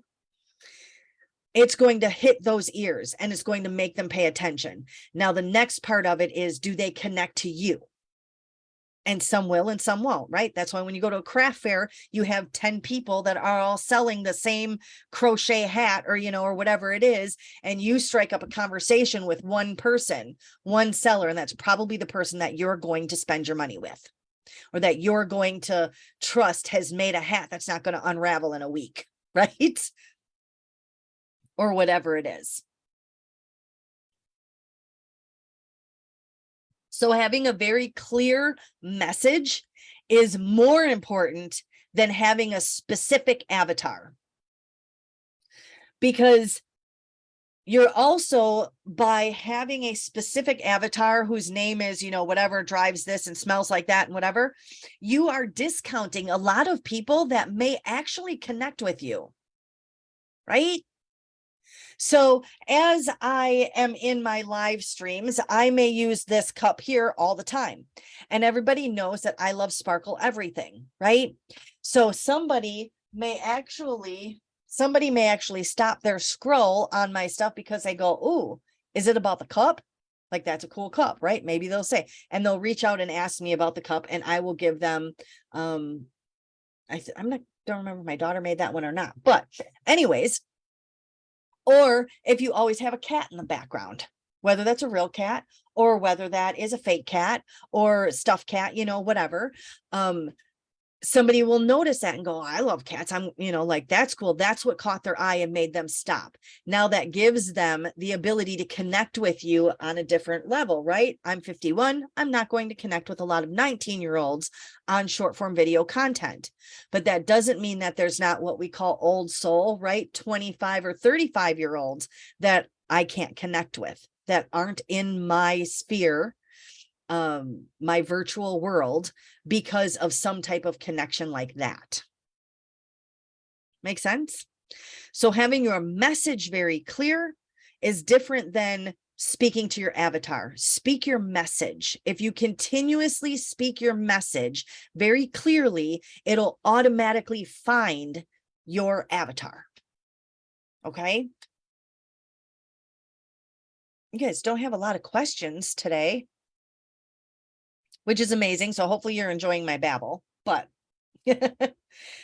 It's going to hit those ears and it's going to make them pay attention. Now, the next part of it is, do they connect to you? And some will and some won't, right? That's why when you go to a craft fair, you have 10 people that are all selling the same crochet hat or whatever it is. And you strike up a conversation with one person, one seller, and that's probably the person that you're going to spend your money with, or that you're going to trust has made a hat that's not going to unravel in a week, right? Or whatever it is. So having a very clear message is more important than having a specific avatar. Because you're also, by having a specific avatar whose name is, whatever drives this and smells like that and whatever, you are discounting a lot of people that may actually connect with you, right? So as I am in my live streams, I may use this cup here all the time. And everybody knows that I love sparkle everything, right? So somebody may actually stop their scroll on my stuff because they go, "Ooh, is it about the cup? Like, that's a cool cup," right? Maybe they'll say, and they'll reach out and ask me about the cup, and I will give them, don't remember if my daughter made that one or not, but anyways. Or if you always have a cat in the background, whether that's a real cat or whether that is a fake cat or stuffed cat, whatever, somebody will notice that and go, "I love cats. I'm, that's cool." That's what caught their eye and made them stop. Now that gives them the ability to connect with you on a different level, right? I'm 51. I'm not going to connect with a lot of 19-year-olds on short form video content, but that doesn't mean that there's not what we call old soul, right? 25 or 35-year-olds that I can't connect with, that aren't in my sphere, my virtual world, because of some type of connection like that. Make sense? So having your message very clear is different than speaking to your avatar. Speak your message. If you continuously speak your message very clearly, it'll automatically find your avatar. Okay? You guys don't have a lot of questions today, which is amazing. So hopefully you're enjoying my babble, but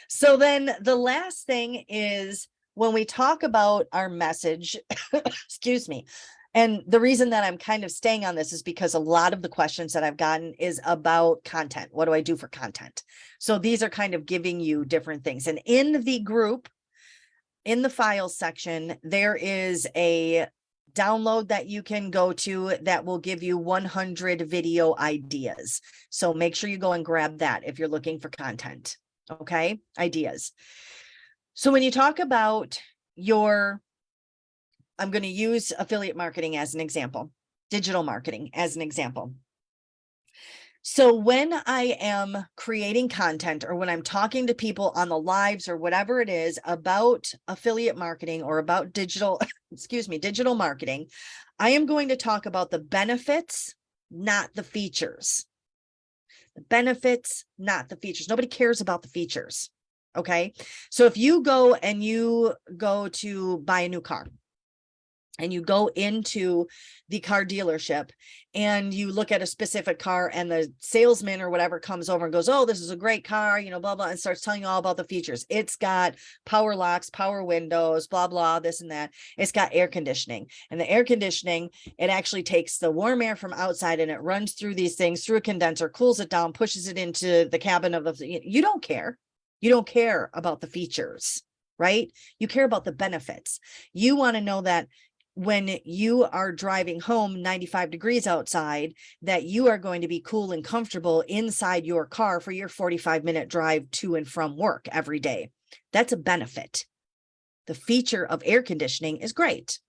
so then the last thing is, when we talk about our message, excuse me. And the reason that I'm kind of staying on this is because a lot of the questions that I've gotten is about content. What do I do for content? So these are kind of giving you different things. And in the group, in the files section, there is a download that you can go to that will give you 100 video ideas. So make sure you go and grab that if you're looking for content. Okay, ideas. So when you talk about I'm going to use affiliate marketing as an example, digital marketing as an example. So when I am creating content, or when I'm talking to people on the lives or whatever it is about affiliate marketing or about digital, digital marketing, I am going to talk about the benefits, not the features. The benefits, not the features. Nobody cares about the features. Okay. So if you go to buy a new car, and you go into the car dealership and you look at a specific car, and the salesman or whatever comes over and goes, oh, this is a great car, you know, blah, blah, and starts telling you all about the features. It's got power locks, power windows, blah, blah, this and that. It's got air conditioning, and the air conditioning, it actually takes the warm air from outside and it runs through these things, through a condenser, cools it down, pushes it into the cabin of the, you don't care. You don't care about the features, right? You care about the benefits. You want to know that when you are driving home 95 degrees outside, that you are going to be cool and comfortable inside your car for your 45-minute drive to and from work every day. That's a benefit. The feature of air conditioning is great.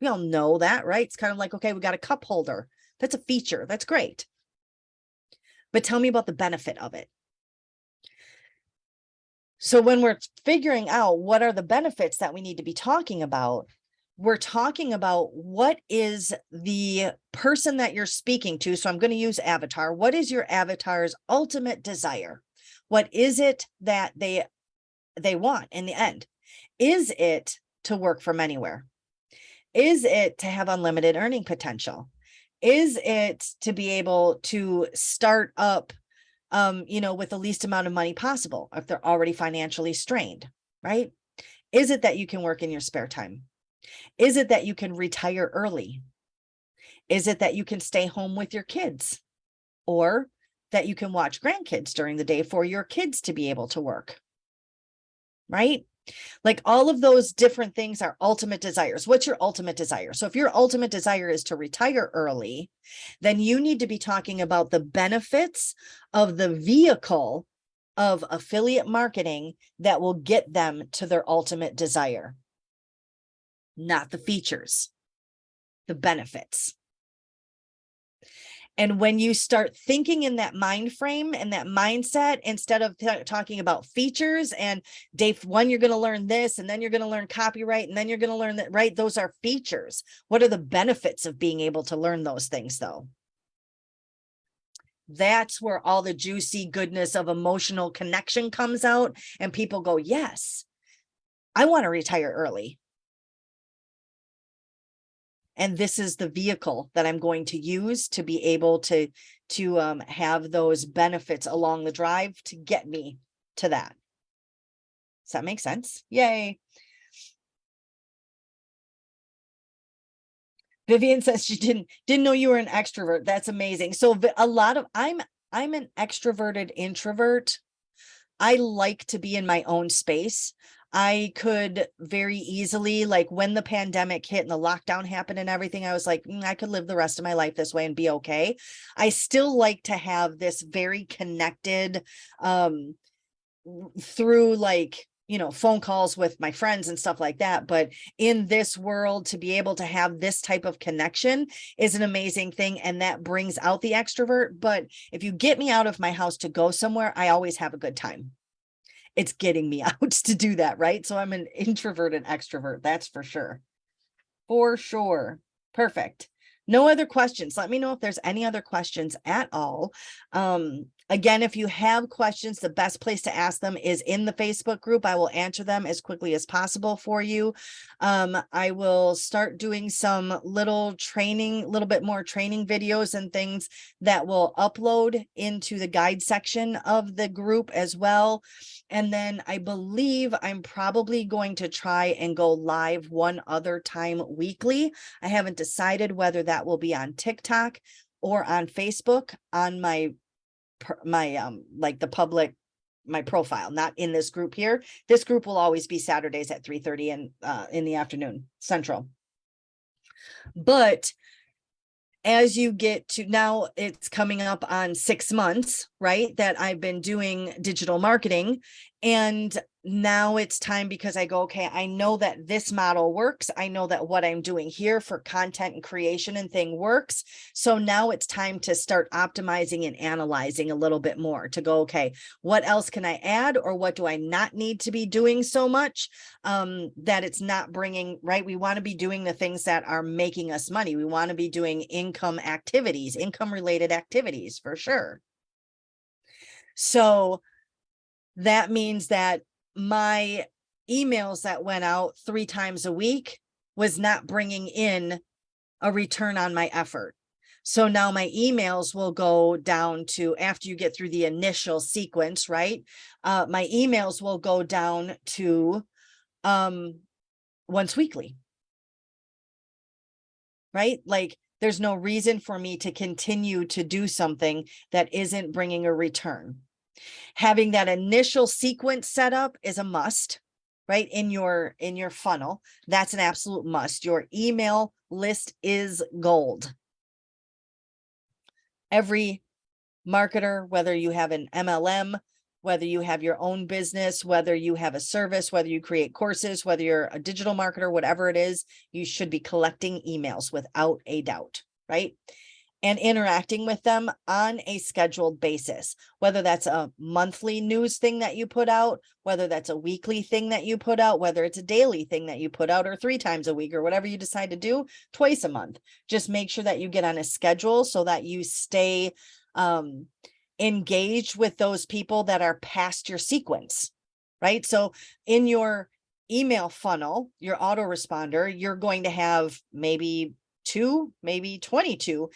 We all know that, right? It's kind of like, okay, we got a cup holder. That's a feature. That's great. But tell me about the benefit of it. So when we're figuring out what are the benefits that we need to be talking about, we're talking about what is the person that you're speaking to. So I'm going to use avatar. What is your avatar's ultimate desire? What is it that they want in the end? Is it to work from anywhere? Is it to have unlimited earning potential? Is it to be able to start up, you know, with the least amount of money possible if they're already financially strained, right? Is it that you can work in your spare time? Is it that you can retire early? Is it that you can stay home with your kids, or that you can watch grandkids during the day for your kids to be able to work? Right? Like, all of those different things are ultimate desires. What's your ultimate desire? So if your ultimate desire is to retire early, then you need to be talking about the benefits of the vehicle of affiliate marketing that will get them to their ultimate desire. Not the features, the benefits. And when you start thinking in that mind frame and that mindset, instead of talking about features and day one, you're going to learn this, and then you're going to learn copyright, and then you're going to learn that, right? Those are features. What are the benefits of being able to learn those things, though? That's where all the juicy goodness of emotional connection comes out, and people go, yes, I want to retire early. And this is the vehicle that I'm going to use to be able to have those benefits along the drive to get me to that. Does that make sense? Yay. Vivian says she didn't know you were an extrovert. That's amazing. So a lot of, I'm an extroverted introvert. I like to be in my own space. I could very easily, like when the pandemic hit and the lockdown happened and everything, I was like, I could live the rest of my life this way and be okay. I still like to have this very connected, through, like, you know, phone calls with my friends and stuff like that. But in this world, to be able to have this type of connection is an amazing thing. And that brings out the extrovert. But if you get me out of my house to go somewhere, I always have a good time. It's getting me out to do that, right? So I'm an introvert and extrovert, that's for sure. For sure. Perfect. No other questions. Let me know if there's any other questions at all. Again, if you have questions, the best place to ask them is in the Facebook group. I will answer them as quickly as possible for you. I will start doing some little bit more training videos and things that will upload into the guide section of the group as well. And then I believe I'm probably going to try and go live one other time weekly. I haven't decided whether that will be on TikTok or on Facebook on my like the public, my profile, not in this group here. This group will always be Saturdays at 3:30 in the afternoon Central. But as you get to now, it's coming up on 6 months, right, that I've been doing digital marketing. And now it's time, because I go, okay, I know that this model works. I know that what I'm doing here for content and creation and thing works. So now it's time to start optimizing and analyzing a little bit more to go, okay, what else can I add, or what do I not need to be doing so much that it's not bringing, right? We want to be doing the things that are making us money. We want to be doing income activities, income related activities, for sure. So that means that my emails that went out 3 times a week, was not bringing in a return on my effort. So now my emails will go down to, after you get through the initial sequence, right? My emails will go down to once weekly, right? Like there's no reason for me to continue to do something that isn't bringing a return. Having that initial sequence set up is a must, right? In your funnel, that's an absolute must. Your email list is gold. Every marketer, whether you have an MLM, whether you have your own business, whether you have a service, whether you create courses, whether you're a digital marketer, whatever it is, you should be collecting emails without a doubt, right? And interacting with them on a scheduled basis, whether that's a monthly news thing that you put out, whether that's a weekly thing that you put out, whether it's a daily thing that you put out, or 3 times a week, or whatever you decide to do, twice a month. Just make sure that you get on a schedule so that you stay engaged with those people that are past your sequence, right? So in your email funnel, your autoresponder, you're going to have maybe 2, maybe 22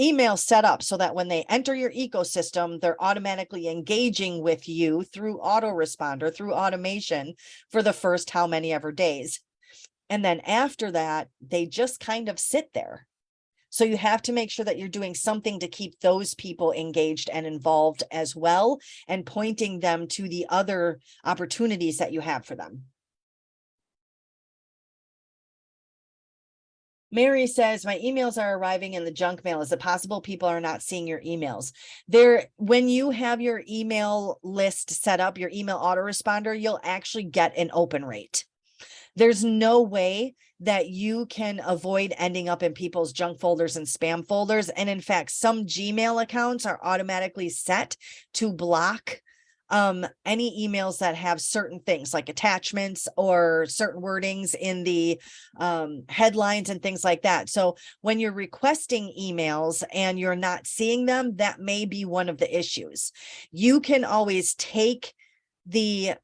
emails set up so that when they enter your ecosystem, they're automatically engaging with you through autoresponder, through automation for the first how many ever days. And then after that, they just kind of sit there. So you have to make sure that you're doing something to keep those people engaged and involved as well, and pointing them to the other opportunities that you have for them. Mary says, my emails are arriving in the junk mail. Is it possible people are not seeing your emails? When you have your email list set up, your email autoresponder, you'll actually get an open rate. There's no way that you can avoid ending up in people's junk folders and spam folders. And in fact, some Gmail accounts are automatically set to block any emails that have certain things like attachments or certain wordings in the headlines and things like that. So when you're requesting emails and you're not seeing them, that may be one of the issues. You can always take the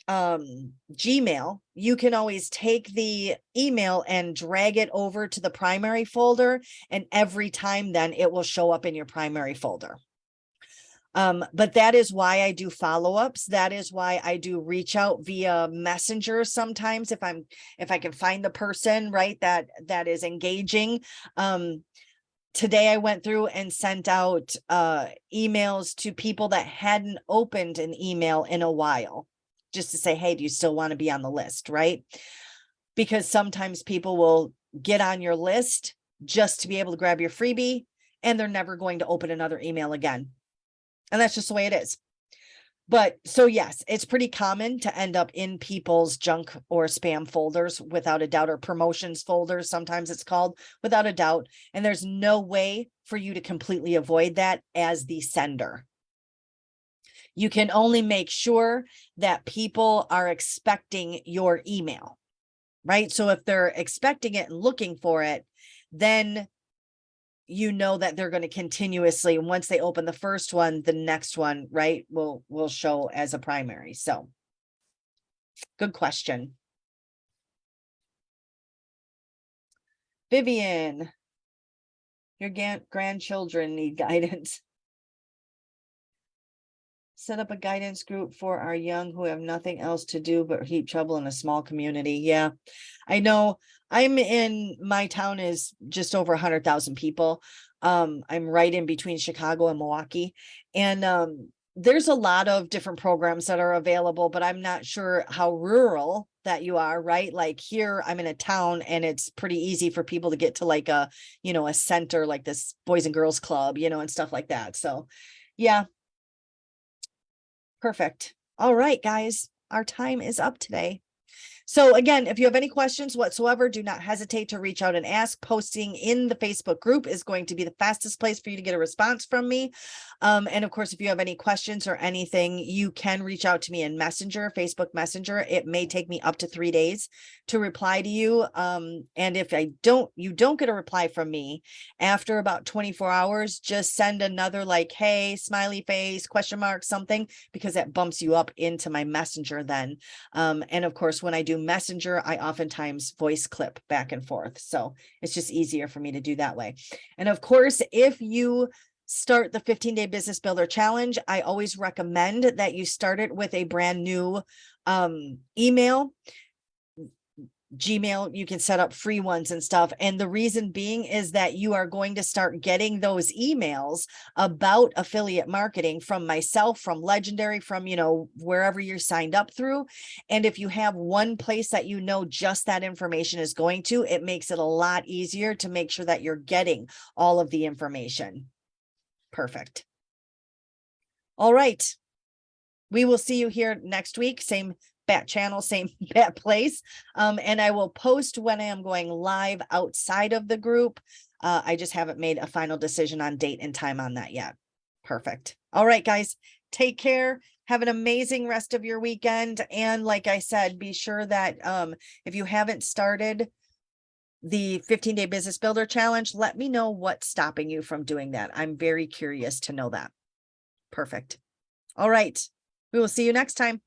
Gmail, you can always take the email and drag it over to the primary folder, and every time then it will show up in your primary folder. But that is why I do follow-ups. That is why I do reach out via Messenger sometimes if I can find the person, right, that is engaging. Today I went through and sent out emails to people that hadn't opened an email in a while, just to say, hey, do you still want to be on the list, right? Because sometimes people will get on your list just to be able to grab your freebie, and they're never going to open another email again. And that's just the way it is. But so yes, it's pretty common to end up in people's junk or spam folders without a doubt, or promotions folders, sometimes it's called, without a doubt. And there's no way for you to completely avoid that as the sender. You can only make sure that people are expecting your email, right? So if they're expecting it and looking for it, then you know that they're going to continuously, once they open the first one, the next one, right, will show as a primary. So good question. Vivian, your grandchildren need guidance. Set up a guidance group for our young who have nothing else to do but heap trouble in a small community. Yeah, I know. My town is just over 100,000 people. I'm right in between Chicago and Milwaukee. And there's a lot of different programs that are available, but I'm not sure how rural that you are, right? Like here, I'm in a town and it's pretty easy for people to get to like a center like this Boys and Girls Club, and stuff like that. So yeah. Perfect. All right, guys, our time is up today. So again, if you have any questions whatsoever, do not hesitate to reach out and ask. Posting in the Facebook group is going to be the fastest place for you to get a response from me. And of course, if you have any questions or anything, you can reach out to me in Messenger, Facebook Messenger. It may take me up to 3 days to reply to you. And if you don't get a reply from me after about 24 hours, just send another like, hey, smiley face, question mark, something, because that bumps you up into my Messenger then. And of course, when I do do Messenger, I oftentimes voice clip back and forth. So it's just easier for me to do that way. And of course, if you start the 15-day business builder challenge, I always recommend that you start it with a brand new email. Gmail, you can set up free ones and stuff. And the reason being is that you are going to start getting those emails about affiliate marketing from myself, from Legendary, from, you know, wherever you're signed up through. And if you have one place that you know just that information is going to, it makes it a lot easier to make sure that you're getting all of the information. Perfect. All right. We will see you here next week. Same bat channel, same bat place. And I will post when I am going live outside of the group. I just haven't made a final decision on date and time on that yet. Perfect. All right, guys, take care. Have an amazing rest of your weekend. And like I said, be sure that if you haven't started the 15-day business builder challenge, let me know what's stopping you from doing that. I'm very curious to know that. Perfect. All right. We will see you next time.